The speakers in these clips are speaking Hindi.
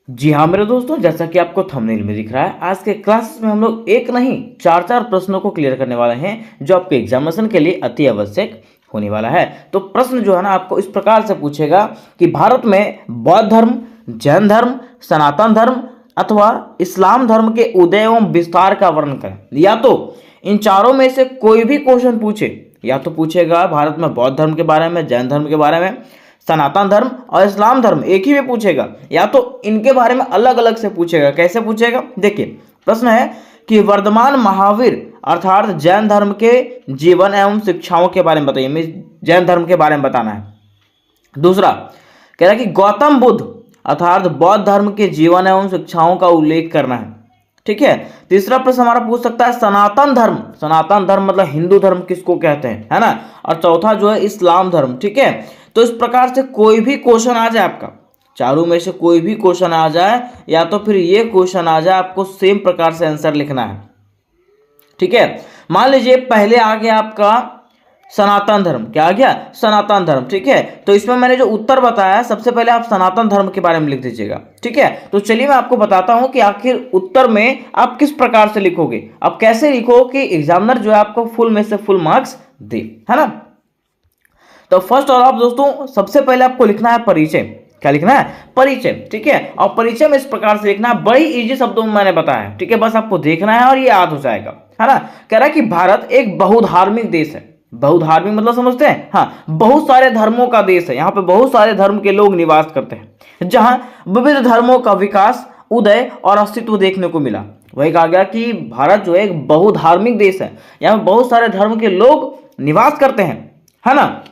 जी हाँ मेरे दोस्तों, जैसा कि आपको थंबनेल में दिख रहा है, आज के क्लास में हम लोग एक नहीं चार चार प्रश्नों को क्लियर करने वाले हैं जो आपके एग्जामिनेशन के लिए अति आवश्यक होने वाला है। तो प्रश्न जो है ना आपको इस प्रकार से पूछेगा कि भारत में बौद्ध धर्म, जैन धर्म, सनातन धर्म अथवा इस्लाम धर्म के उदय एवं विस्तार का वर्णन करें। या तो इन चारों में से कोई भी क्वेश्चन पूछे, या तो पूछेगा भारत में बौद्ध धर्म के बारे में, जैन धर्म के बारे में, सनातन धर्म और इस्लाम धर्म एक ही में पूछेगा, या तो इनके बारे में अलग अलग से पूछेगा। कैसे पूछेगा देखिए, प्रश्न है कि वर्धमान महावीर अर्थात जैन धर्म के जीवन एवं शिक्षाओं के बारे में बताइए। हमें जैन धर्म के बारे में बताना है। दूसरा कह रहा है कि गौतम बुद्ध अर्थात बौद्ध धर्म के जीवन एवं शिक्षाओं का उल्लेख करना है। ठीक है। तीसरा प्रश्न हमारा पूछ सकता है सनातन धर्म, सनातन धर्म मतलब हिंदू धर्म किसको कहते हैं, है ना। और चौथा जो है इस्लाम धर्म। ठीक है। तो इस प्रकार से कोई भी क्वेश्चन आ जाए, आपका चारों में से कोई भी क्वेश्चन आ जाए या तो फिर ये क्वेश्चन आ जाए, आपको सेम प्रकार से आंसर लिखना है। ठीक है। मान लीजिए पहले आ गया आपका सनातन धर्म। क्या आ गया? सनातन धर्म। ठीक है। तो इसमें मैंने जो उत्तर बताया, सबसे पहले आप सनातन धर्म के बारे में लिख दीजिएगा। ठीक है। तो चलिए मैं आपको बताता हूं कि आखिर उत्तर में आप किस प्रकार से लिखोगे, आप कैसे लिखो कि एग्जामिनर जो है आपको फुल में से फुल मार्क्स दे, है ना। तो फर्स्ट और आप दोस्तों सबसे पहले आपको लिखना है परिचय। क्या लिखना है? परिचय। ठीक है। और परिचय में इस प्रकार से लिखना है, बड़ी इजी शब्दों में मैंने बताया। ठीक है। बस आपको देखना है और ये याद हो जाएगा, है ना। कह रहा है कि भारत एक बहुधार्मिक देश है। बहुधार्मिक मतलब समझते हैं? हाँ, बहुत सारे धर्मों का देश है। यहाँ पे बहुत सारे धर्म के लोग निवास करते हैं, जहां विविध धर्मों का विकास, उदय और अस्तित्व देखने को मिला। वही कहा गया कि भारत जो है एक बहुधार्मिक देश है, यहाँ पे बहुत सारे धर्म के लोग निवास करते हैं, है ना।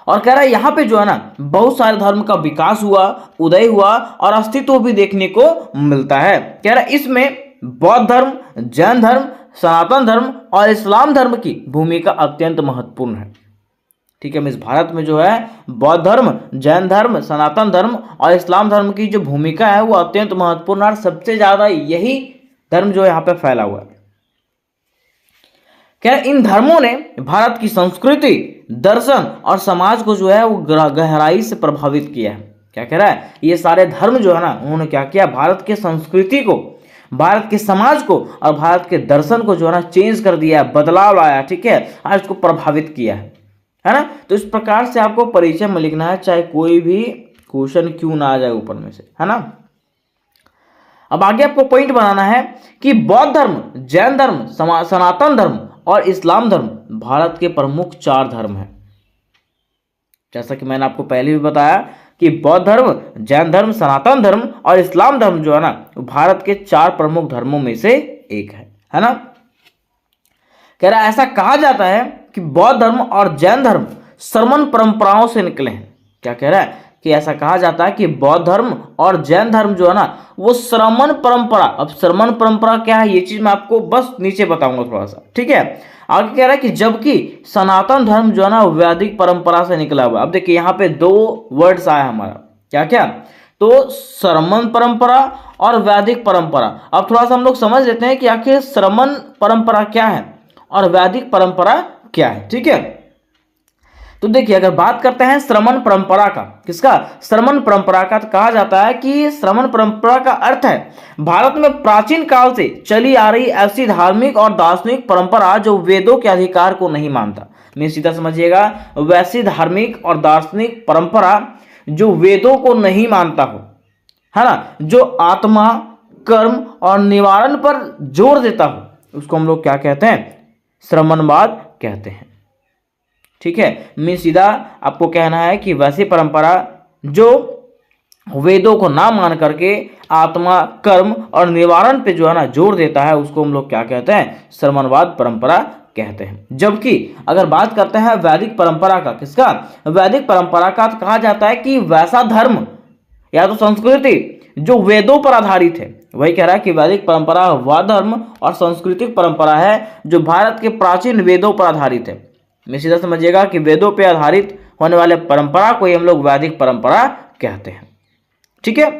और कह रहा है यहाँ पे जो है ना बहुत सारे धर्म का विकास हुआ, उदय हुआ और अस्तित्व भी देखने को मिलता है। कह रहा है इसमें बौद्ध धर्म, जैन धर्म, सनातन धर्म और इस्लाम धर्म की भूमिका अत्यंत महत्वपूर्ण है। ठीक है। इस भारत में जो है बौद्ध धर्म, जैन धर्म, सनातन धर्म और इस्लाम धर्म की जो भूमिका है वो अत्यंत महत्वपूर्ण है और सबसे ज्यादा यही धर्म जो है यहाँ पे फैला हुआ है। क्या इन धर्मों ने भारत की संस्कृति, दर्शन और समाज को जो है वो गहराई से प्रभावित किया है। क्या कह रहा है? ये सारे धर्म जो है ना उन्होंने क्या किया, भारत के संस्कृति को, भारत के समाज को और भारत के दर्शन को जो है ना चेंज कर दिया, बदलाव लाया। ठीक है। और इसको प्रभावित किया है ना। तो इस प्रकार से आपको परिचय में लिखना है, चाहे कोई भी क्वेश्चन क्यों ना आ जाए ऊपर में से, है ना। अब आगे आपको पॉइंट बनाना है कि बौद्ध धर्म, जैन धर्म, सनातन धर्म और इस्लाम धर्म भारत के प्रमुख चार धर्म हैं। जैसा कि मैंने आपको पहले भी बताया कि बौद्ध धर्म, जैन धर्म, सनातन धर्म और इस्लाम धर्म जो है ना भारत के चार प्रमुख धर्मों में से एक है ना। कह रहा है ऐसा कहा जाता है कि बौद्ध धर्म और जैन धर्म श्रमण परंपराओं से निकले हैं। क्या कह रहा है कि ऐसा कहा जाता है कि बौद्ध धर्म और जैन धर्म जो है ना वो श्रमण परंपरा। अब श्रमण परंपरा क्या है ये चीज मैं आपको बस नीचे बताऊंगा थोड़ा सा। ठीक है। आगे कह रहा है कि जबकि सनातन धर्म जो है ना वैदिक परंपरा से निकला हुआ। अब देखिए यहाँ पे दो वर्ड्स आया हमारा, क्या क्या, तो श्रमण परंपरा और वैदिक परंपरा। अब थोड़ा सा हम लोग समझ लेते हैं कि आखिर श्रमण परंपरा क्या है और वैदिक परंपरा क्या है। ठीक है। तो देखिए अगर बात करते हैं श्रमण परंपरा का, किसका? श्रमण परंपरा का, तो कहा जाता है कि श्रमण परंपरा का अर्थ है भारत में प्राचीन काल से चली आ रही ऐसी धार्मिक और दार्शनिक परंपरा जो वेदों के अधिकार को नहीं मानता। मैं सीधा समझिएगा, वैसी धार्मिक और दार्शनिक परंपरा जो वेदों को नहीं मानता हो, है ना, जो आत्मा, कर्म और निवारण पर जोर देता हो, उसको हम लोग क्या कहते हैं? श्रमणवाद कहते हैं। ठीक है। मैं सीधा आपको कहना है कि वैसी परंपरा जो वेदों को ना मान करके आत्मा, कर्म और निवारण पे जो है ना जोर देता है, उसको हम लोग क्या कहते हैं? श्रमणवाद परंपरा कहते हैं। जबकि अगर बात करते हैं वैदिक परंपरा का, किसका? वैदिक परंपरा का, तो कहा जाता है कि वैसा धर्म या तो संस्कृति जो वेदों पर आधारित है। वही कह रहा है कि वैदिक परंपरा वह धर्म और सांस्कृतिक परंपरा है जो भारत के प्राचीन वेदों पर आधारित है। मैं सीधा समझिएगा कि वेदों पर आधारित होने वाले परंपरा को ही हम लोग वैदिक परंपरा कहते हैं। ठीक है।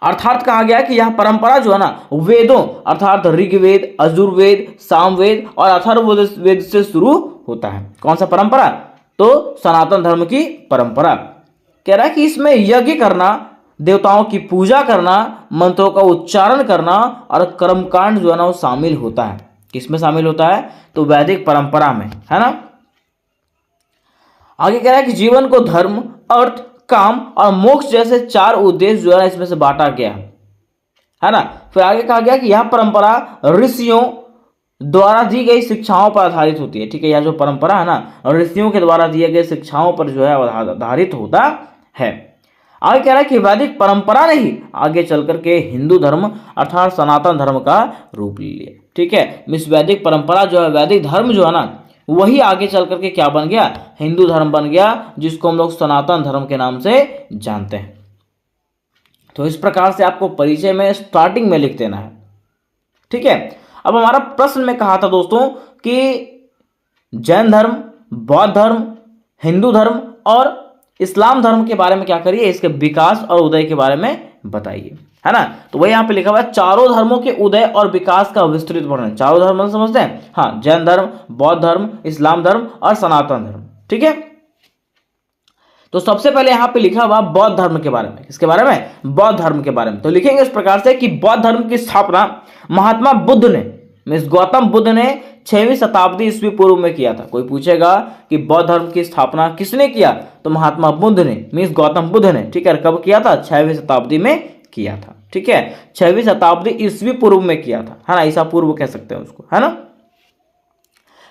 अर्थात कहा गया कि यह परंपरा जो है ना वेदों अर्थात ऋग्वेद, यजुर्वेद, सामवेद और अथर्ववेद से शुरू होता है। कौन सा परंपरा? तो सनातन धर्म की परंपरा। कह रहा है कि इसमें यज्ञ करना, देवताओं की पूजा करना, मंत्रों का उच्चारण करना और कर्मकांड जो है ना वो शामिल होता है। किसमें शामिल होता है? तो वैदिक परंपरा में, है ना। आगे कह रहा है कि जीवन को धर्म, अर्थ, काम और मोक्ष जैसे 4 उद्देश्य जो है इसमें से बांटा गया है ना। फिर आगे कहा गया कि यह परंपरा ऋषियों द्वारा दी गई शिक्षाओं पर आधारित होती है। ठीक है, यह जो परंपरा है ना ऋषियों के द्वारा दिए गए शिक्षाओं पर जो है आधारित होता है। आगे कह रहा है कि वैदिक परंपरा ने ही आगे चल करके हिंदू धर्म अर्थात सनातन धर्म का रूप ले लिया। ठीक है, इस वैदिक परंपरा जो है, वैदिक धर्म जो है ना वही आगे चल करके क्या बन गया? हिंदू धर्म बन गया, जिसको हम लोग सनातन धर्म के नाम से जानते हैं। तो इस प्रकार से आपको परिचय में स्टार्टिंग में लिख देना है। ठीक है, अब हमारा प्रश्न में कहा था दोस्तों कि जैन धर्म, बौद्ध धर्म, हिंदू धर्म और इस्लाम धर्म के बारे में क्या करिए, इसके विकास और उदय के बारे में बताइए, है ना। तो वही यहाँ पे लिखा हुआ है, चारों धर्मों के उदय और विकास का विस्तृत वर्णन। चारों धर्म समझते हैं? हाँ, जैन धर्म, बौद्ध धर्म, इस्लाम धर्म और सनातन धर्म। ठीक है, तो सबसे पहले यहाँ पे लिखा हुआ बौद्ध धर्म के बारे में। किसके बारे में? बौद्ध धर्म के बारे में। तो लिखेंगे इस प्रकार से कि बौद्ध धर्म की स्थापना महात्मा बुद्ध ने, मीन्स गौतम बुद्ध ने 6वीं शताब्दी ईस्वी पूर्व में किया था। कोई पूछेगा कि बौद्ध धर्म की स्थापना किसने किया, तो महात्मा बुद्ध ने, मीन्स गौतम बुद्ध ने। ठीक है, कब किया था? 6वीं शताब्दी में किया था। ठीक है, 6वीं शताब्दी ईस्वी पूर्व में किया था, है ना। ईसा पूर्व कह सकते हैं उसको, है ना।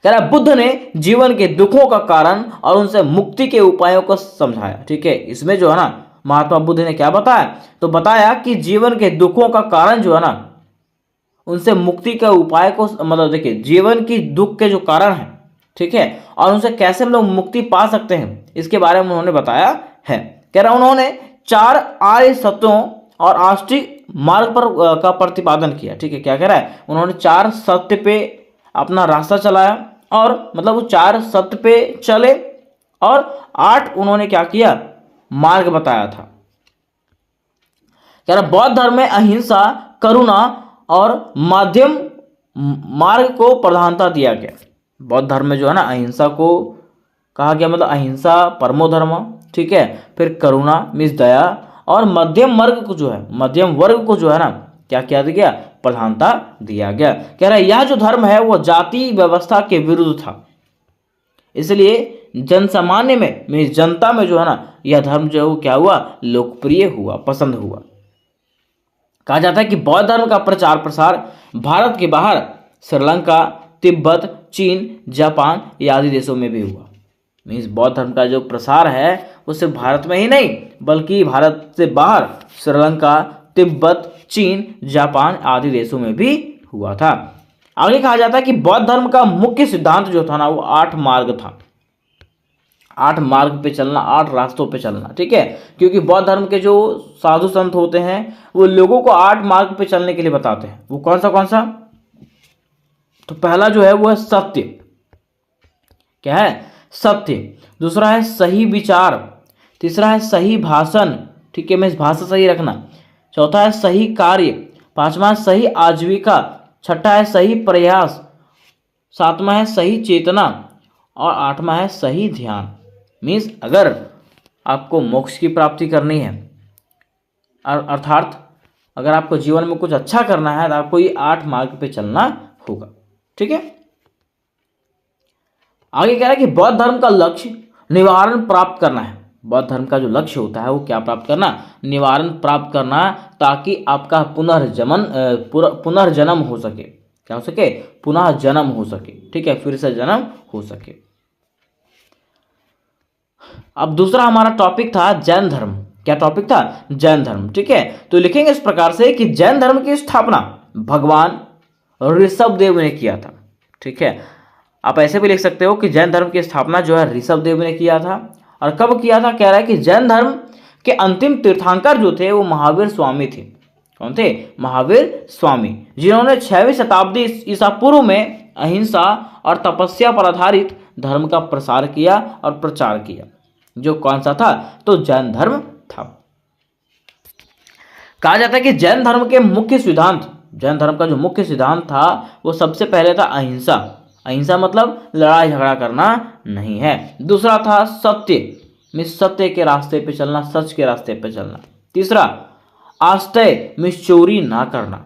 कह रहा बुद्ध ने जीवन के दुखों का कारण और उनसे मुक्ति के उपायों को समझाया। ठीक है, इसमें जो है ना महात्मा बुद्ध ने क्या बताया? तो बताया कि जीवन के दुखों का कारण जो है ना उनसे मुक्ति के उपाय को, मतलब देखिए जीवन की दुख के जो कारण है, ठीक है, और उनसे कैसे हम लोग मुक्ति पा सकते हैं, इसके बारे में उन्होंने बताया है। कह रहा उन्होंने 4 आर्य सत्यों और आष्टिक मार्ग पर का प्रतिपादन किया। ठीक है, क्या कह रहा है? उन्होंने 4 सत्य पे अपना रास्ता चलाया और मतलब वो 4 सत्य पे चले और 8 उन्होंने क्या किया? मार्ग बताया था। कह रहा बौद्ध धर्म में अहिंसा, करुणा और मध्यम मार्ग को प्रधानता दिया गया। बौद्ध धर्म में जो है ना अहिंसा को कहा गया, मतलब अहिंसा परमो धर्म। ठीक है, फिर करुणा मीन्स दया और मध्यम वर्ग को जो है, मध्यम वर्ग को जो है ना क्या किया गया? प्रधानता दिया गया। कह रहा है यह जो धर्म है वो जाति व्यवस्था के विरुद्ध था, इसलिए जनसामान्य में मीन्स जनता में जो है ना यह धर्म जो है वो क्या हुआ? लोकप्रिय हुआ, पसंद हुआ। कहा जाता है कि बौद्ध धर्म का प्रचार प्रसार भारत के बाहर श्रीलंका, तिब्बत, चीन, जापान आदि देशों में भी हुआ। मीन्स बौद्ध धर्म का जो प्रसार है वो सिर्फ भारत में ही नहीं बल्कि भारत से बाहर श्रीलंका, तिब्बत, चीन, जापान आदि देशों में भी हुआ था। आगे कहा जाता है कि बौद्ध धर्म का मुख्य सिद्धांत जो था ना वो 8 मार्ग था। 8 मार्ग पे चलना, 8 रास्तों पे चलना। ठीक है, क्योंकि बौद्ध धर्म के जो साधु संत होते हैं वो लोगों को 8 मार्ग पे चलने के लिए बताते हैं। वो कौन सा? तो पहला जो है वो है सत्य। क्या है? सत्य। दूसरा है सही विचार। तीसरा है सही भाषण। ठीक है, मैं इस भाषा सही रखना। चौथा है सही कार्य। 5वां है सही आजीविका। 6ठा है सही प्रयास। 7वां है सही चेतना और 8वां है सही ध्यान। मीन्स अगर आपको मोक्ष की प्राप्ति करनी है, अर्थात अगर आपको जीवन में कुछ अच्छा करना है तो आपको ये 8 मार्ग पे चलना होगा। ठीक है, आगे कह रहा है कि बौद्ध धर्म का लक्ष्य निवारण प्राप्त करना है। बौद्ध धर्म का जो लक्ष्य होता है वो क्या प्राप्त करना? निवारण प्राप्त करना, ताकि आपका पुनर्जन्म हो सके। क्या हो सके? पुनः जन्म हो सके। ठीक है, फिर से जन्म हो सके। अब दूसरा हमारा टॉपिक था जैन धर्म। क्या टॉपिक था? जैन धर्म। ठीक है, तो लिखेंगे इस प्रकार से कि जैन धर्म की स्थापना भगवान ऋषभ देव ने किया था। ठीक है, आप ऐसे भी लिख सकते हो कि जैन धर्म की स्थापना जो है ऋषभ देव ने किया था। और कब किया था? कह रहा है कि जैन धर्म के अंतिम तीर्थंकर जो थे वो महावीर स्वामी थे। कौन थे? महावीर स्वामी, जिन्होंने 6वीं शताब्दी ईसा पूर्व में अहिंसा और तपस्या पर आधारित धर्म का प्रसार किया और प्रचार किया। जो कौन सा था? तो जैन धर्म था। कहा जाता है कि जैन धर्म के मुख्य सिद्धांत, जैन धर्म का जो मुख्य सिद्धांत था वो सबसे पहले था अहिंसा। अहिंसा मतलब लड़ाई झगड़ा करना नहीं है। दूसरा था सत्य, सत्य के रास्ते पे चलना, सच के रास्ते पे चलना। तीसरा, आश्रय में चोरी ना करना,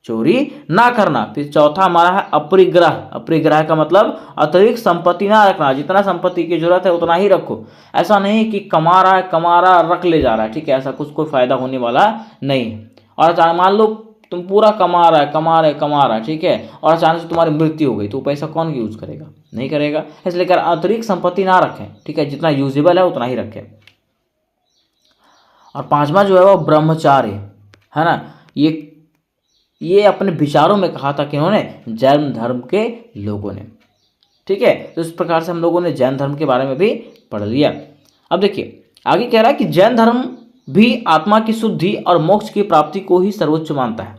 चोरी ना करना। फिर चौथा हमारा है अपरिग्रह। अपरिग्रह का मतलब अतिरिक्त संपत्ति ना रखना, जितना संपत्ति की जरूरत है उतना ही रखो। ऐसा नहीं कि कमा रहा रख ले जा रहा है, ठीक है, ऐसा कुछ कोई फायदा होने वाला नहीं है। और अचानक मान लो तुम पूरा कमा रहा है, ठीक है, और अचानक से तुम्हारी मृत्यु हो गई, तो पैसा कौन यूज करेगा? नहीं करेगा। इसलिए कर अतिरिक्त संपत्ति ना रखें, ठीक है, जितना यूजेबल है उतना ही रखें। और पांचवा जो है वो ब्रह्मचार्य है ना। ये अपने विचारों में कहा था कि इन्होंने जैन धर्म के लोगों ने, ठीक है। तो इस प्रकार से हम लोगों ने जैन धर्म के बारे में भी पढ़ लिया। अब देखिए आगे कह रहा है कि जैन धर्म भी आत्मा की शुद्धि और मोक्ष की प्राप्ति को ही सर्वोच्च मानता है।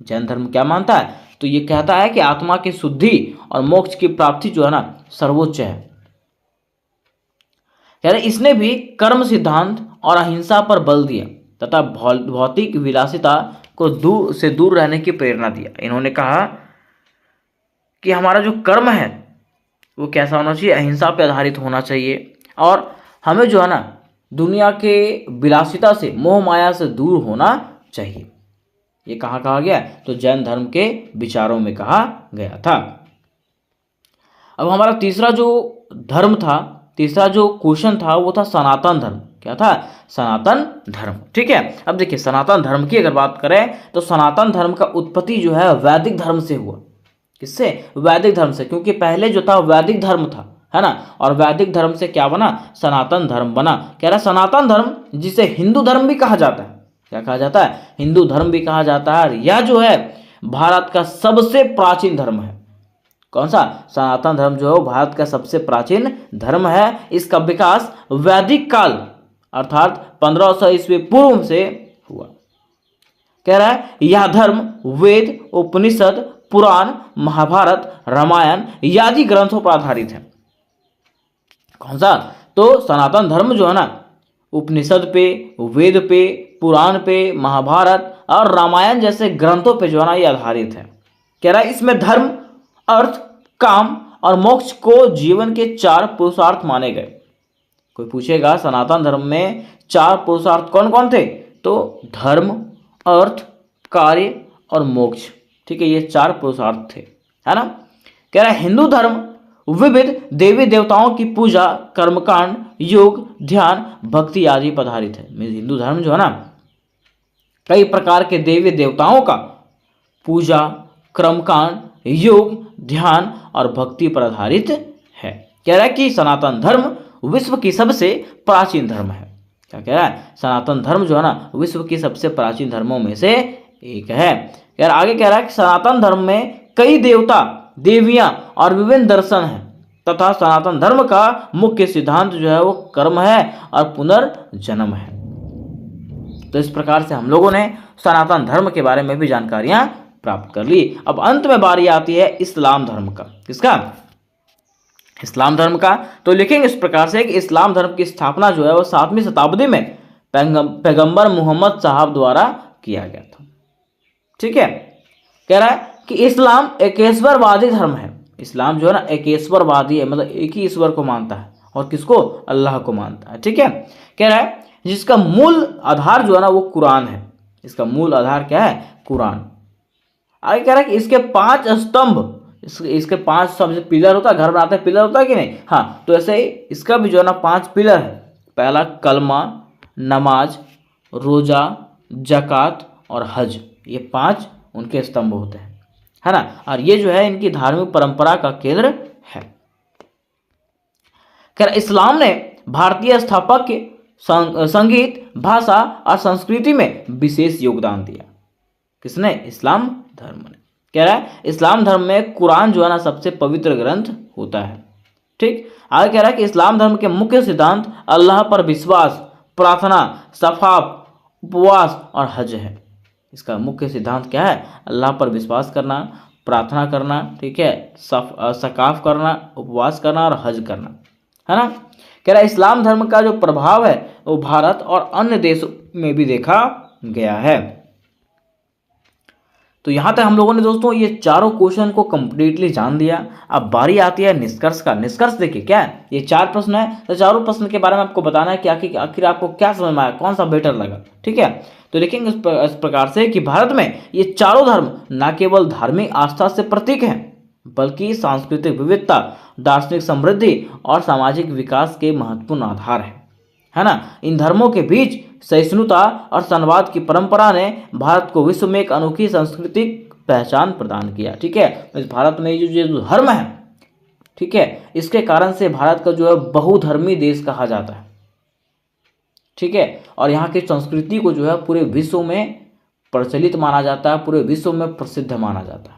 जैन धर्म क्या मानता है? तो ये कहता है कि आत्मा की शुद्धि और मोक्ष की प्राप्ति जो है ना सर्वोच्च है। कह रहे इसने भी कर्म सिद्धांत और अहिंसा पर बल दिया तथा भौतिक विलासिता को दूर रहने की प्रेरणा दिया। इन्होंने कहा कि हमारा जो कर्म है वो कैसा होना चाहिए? अहिंसा पर आधारित होना चाहिए, और हमें जो है ना दुनिया के विलासिता से, मोह माया से दूर होना चाहिए। ये कहाँ कहा गया? तो जैन धर्म के विचारों में कहा गया था। अब हमारा तीसरा जो धर्म था, तीसरा जो क्वेश्चन था वो था सनातन धर्म। क्या था? सनातन धर्म, ठीक है। अब देखिए सनातन धर्म की अगर बात करें तो सनातन धर्म का उत्पत्ति जो है वैदिक धर्म से हुआ। किससे? वैदिक धर्म से, क्योंकि पहले जो था वैदिक धर्म था, है ना, और वैदिक धर्म से क्या बना? सनातन धर्म बना। कह रहा सनातन धर्म जिसे हिंदू धर्म भी कहा जाता है। क्या कहा जाता है? हिंदू धर्म भी कहा जाता है। यह जो है भारत का सबसे प्राचीन धर्म है। कौन सा? सनातन धर्म जो है भारत का सबसे प्राचीन धर्म है। इसका विकास वैदिक काल अर्थात 1500 ईस्वी पूर्व से हुआ। कह रहा है यह धर्म वेद, उपनिषद, पुराण, महाभारत, रामायण आदि ग्रंथों पर आधारित है। कौन सा? तो सनातन धर्म जो है ना उपनिषद पे, वेद पे, पुराण पे, महाभारत और रामायण जैसे ग्रंथों पे जो है ना ये आधारित है। कह रहा है इसमें धर्म, अर्थ, काम और मोक्ष को जीवन के 4 पुरुषार्थ माने गए। कोई पूछेगा सनातन धर्म में 4 पुरुषार्थ कौन कौन थे? तो धर्म, अर्थ, कार्य और मोक्ष, ठीक है, ये 4 पुरुषार्थ थे, है ना। कह रहा है हिंदू धर्म विविध देवी देवताओं की पूजा, कर्मकांड, योग, ध्यान, भक्ति आदि पर आधारित है। हिंदू धर्म जो है ना कई प्रकार के देवी देवताओं का पूजा, कर्मकांड, योग, ध्यान और भक्ति पर आधारित है। कह रहा है कि सनातन धर्म विश्व की सबसे प्राचीन धर्म है। क्या कह रहा है? सनातन धर्म जो है ना विश्व की सबसे प्राचीन धर्मों में से एक है। यार आगे कह रहा है कि सनातन धर्म में कई देवता, देवियां और विभिन्न दर्शन हैं तथा सनातन धर्म का मुख्य सिद्धांत जो है वो कर्म है और पुनर्जन्म है। तो इस प्रकार से हम लोगों ने सनातन धर्म के बारे में भी जानकारियां प्राप्त कर ली। अब अंत में बारी आती है इस्लाम धर्म का। किसका? इस्लाम धर्म का। तो लिखेंगे इस प्रकार से कि इस्लाम धर्म की स्थापना जो है वो 7वीं शताब्दी में पैगंबर मोहम्मद साहब द्वारा किया गया था। ठीक है। कह रहा है कि इस्लाम एकेश्वरवादी धर्म है। इस्लाम जो है ना एकेश्वरवादी है, मतलब एक ही ईश्वर को मानता है। और किसको? अल्लाह को मानता है। ठीक है। कह रहा है जिसका मूल आधार जो है ना वो कुरान है। इसका मूल आधार क्या है? कुरान। आगे कह रहा है कि इसके 5 स्तंभ, इसके 5 सबसे पिलर होता है, घर बनाते हैं पिलर होता है कि नहीं? हाँ, तो ऐसे ही इसका भी जो है ना 5 पिलर है। पहला कलमा, नमाज, रोजा, जक़ात और हज, ये 5 उनके स्तंभ होते हैं, है ना। और ये जो है इनकी धार्मिक परंपरा का केंद्र है। खैर इस्लाम ने भारतीय स्थापत्य, संगीत, भाषा और संस्कृति में विशेष योगदान दिया। किसने? इस्लाम धर्म ने। कह रहा है इस्लाम धर्म में कुरान जो है ना सबसे पवित्र ग्रंथ होता है। ठीक। आगे कह रहा है कि इस्लाम धर्म के मुख्य सिद्धांत अल्लाह पर विश्वास, प्रार्थना, सफाफ, उपवास और हज है। इसका मुख्य सिद्धांत क्या है? अल्लाह पर विश्वास करना, प्रार्थना करना, ठीक है, सकाफ करना, उपवास करना और हज करना, है ना। कह रहा है इस्लाम धर्म का जो प्रभाव है वो भारत और अन्य देशों में भी देखा गया है। तो यहाँ तक हम लोगों ने दोस्तों ये चारों क्वेश्चन को कंप्लीटली जान लिया। अब बारी आती है निष्कर्ष का। निष्कर्ष देखिए क्या है, ये 4 प्रश्न है, तो चारों प्रश्न के बारे में आपको बताना है कि आखिर आपको क्या समझ में आया, कौन सा बेटर लगा। ठीक है, तो देखेंगे इस प्रकार से कि भारत में ये चारों धर्म न केवल धार्मिक आस्था से प्रतीक हैं, बल्कि सांस्कृतिक विविधता, दार्शनिक समृद्धि और सामाजिक विकास के महत्वपूर्ण आधार है ना। इन धर्मों के बीच सहिष्णुता और संवाद की परंपरा ने भारत को विश्व में एक अनोखी सांस्कृतिक पहचान प्रदान किया। ठीक है, इस भारत में जो धर्म है, ठीक है, इसके कारण से भारत का जो है बहुधर्मी देश कहा जाता है। ठीक है, और यहाँ की संस्कृति को जो है पूरे विश्व में प्रचलित माना जाता है, पूरे विश्व में प्रसिद्ध माना जाता है।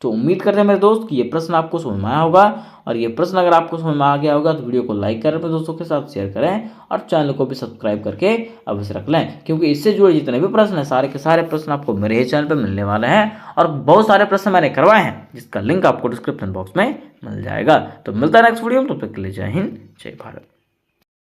तो उम्मीद करते हैं मेरे दोस्त कि ये प्रश्न आपको समझ में आया होगा, और ये प्रश्न अगर आपको समझ में आ गया होगा तो वीडियो को लाइक करें, अपने दोस्तों के साथ शेयर करें और चैनल को भी सब्सक्राइब करके अवश्य रख लें, क्योंकि इससे जुड़े जितने भी प्रश्न हैं सारे के सारे प्रश्न आपको मेरे ही चैनल पर मिलने वाले हैं, और बहुत सारे प्रश्न मैंने करवाए हैं जिसका लिंक आपको डिस्क्रिप्शन बॉक्स में मिल जाएगा। तो मिलता है नेक्स्ट वीडियो में, तब तक के लिए जय हिंद, जय भारत।